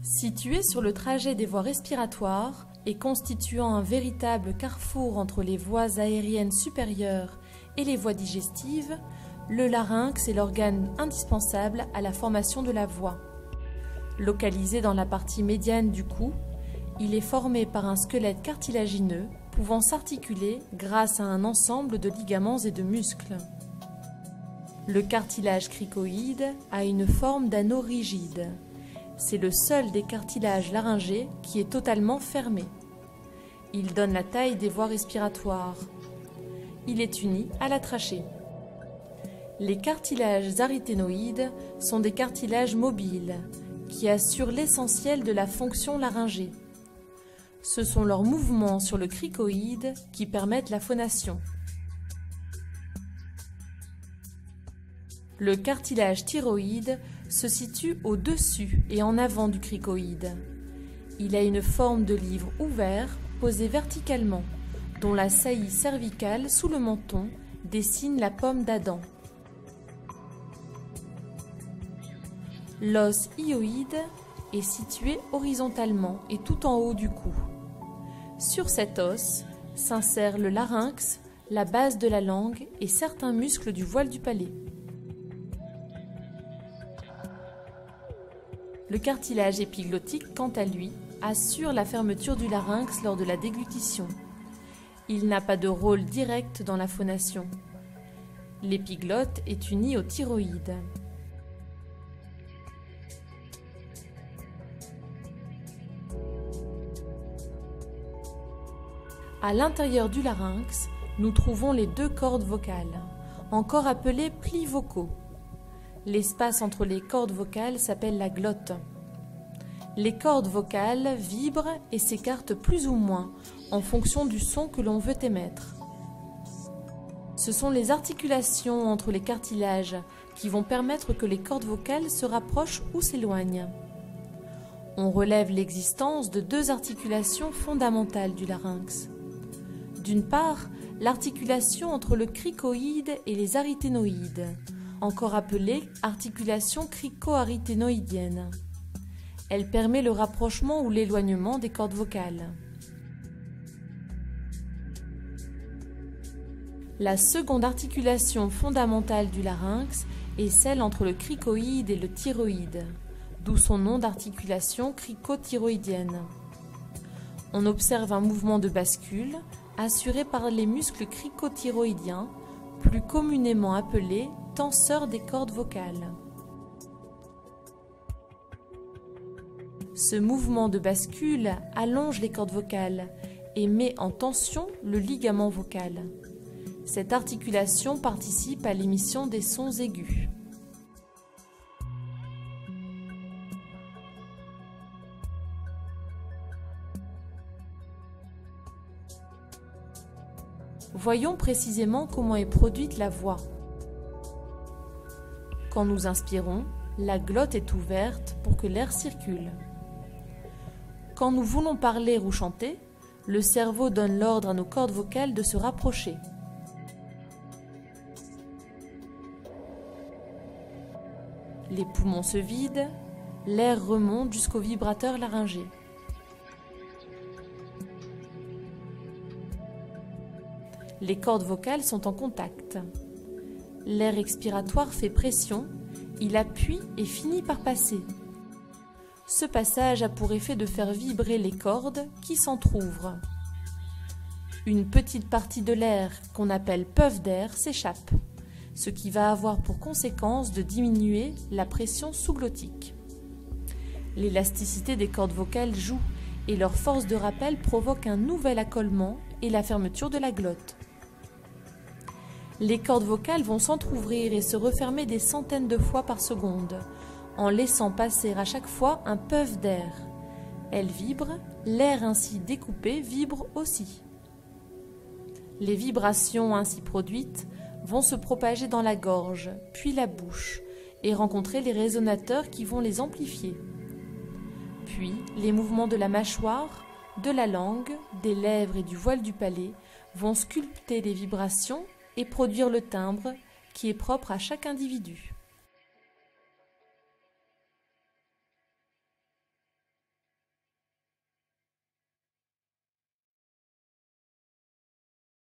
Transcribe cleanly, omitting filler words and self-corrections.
Situé sur le trajet des voies respiratoires et constituant un véritable carrefour entre les voies aériennes supérieures et les voies digestives, le larynx est l'organe indispensable à la formation de la voix. Localisé dans la partie médiane du cou, il est formé par un squelette cartilagineux pouvant s'articuler grâce à un ensemble de ligaments et de muscles. Le cartilage cricoïde a une forme d'anneau rigide. C'est le seul des cartilages laryngés qui est totalement fermé. Il donne la taille des voies respiratoires. Il est uni à la trachée. Les cartilages aryténoïdes sont des cartilages mobiles qui assurent l'essentiel de la fonction laryngée. Ce sont leurs mouvements sur le cricoïde qui permettent la phonation. Le cartilage thyroïde se situe au-dessus et en avant du cricoïde. Il a une forme de livre ouvert posé verticalement, dont la saillie cervicale sous le menton dessine la pomme d'Adam. L'os hyoïde est situé horizontalement et tout en haut du cou. Sur cet os s'insèrent le larynx, la base de la langue et certains muscles du voile du palais. Le cartilage épiglottique, quant à lui, assure la fermeture du larynx lors de la déglutition. Il n'a pas de rôle direct dans la phonation. L'épiglotte est uni au thyroïde. À l'intérieur du larynx, nous trouvons les deux cordes vocales, encore appelées plis vocaux. L'espace entre les cordes vocales s'appelle la glotte. Les cordes vocales vibrent et s'écartent plus ou moins en fonction du son que l'on veut émettre. Ce sont les articulations entre les cartilages qui vont permettre que les cordes vocales se rapprochent ou s'éloignent. On relève l'existence de deux articulations fondamentales du larynx. D'une part, l'articulation entre le cricoïde et les aryténoïdes, encore appelée articulation crico-aryténoïdienne. Elle permet le rapprochement ou l'éloignement des cordes vocales. La seconde articulation fondamentale du larynx est celle entre le cricoïde et le thyroïde, d'où son nom d'articulation cricothyroïdienne. On observe un mouvement de bascule assuré par les muscles cricothyroïdiens, plus communément appelés tenseurs des cordes vocales. Ce mouvement de bascule allonge les cordes vocales et met en tension le ligament vocal. Cette articulation participe à l'émission des sons aigus. Voyons précisément comment est produite la voix. Quand nous inspirons, la glotte est ouverte pour que l'air circule. Quand nous voulons parler ou chanter, le cerveau donne l'ordre à nos cordes vocales de se rapprocher. Les poumons se vident, l'air remonte jusqu'au vibrateur laryngé. Les cordes vocales sont en contact. L'air expiratoire fait pression, il appuie et finit par passer. Ce passage a pour effet de faire vibrer les cordes qui s'entr'ouvrent. Une petite partie de l'air, qu'on appelle puff d'air, s'échappe, ce qui va avoir pour conséquence de diminuer la pression sous-glottique. L'élasticité des cordes vocales joue et leur force de rappel provoque un nouvel accolement et la fermeture de la glotte. Les cordes vocales vont s'entr'ouvrir et se refermer des centaines de fois par seconde, en laissant passer à chaque fois un puff d'air. Elles vibrent, l'air ainsi découpé vibre aussi. Les vibrations ainsi produites vont se propager dans la gorge, puis la bouche, et rencontrer les résonateurs qui vont les amplifier. Puis, les mouvements de la mâchoire, de la langue, des lèvres et du voile du palais vont sculpter les vibrations et produire le timbre qui est propre à chaque individu.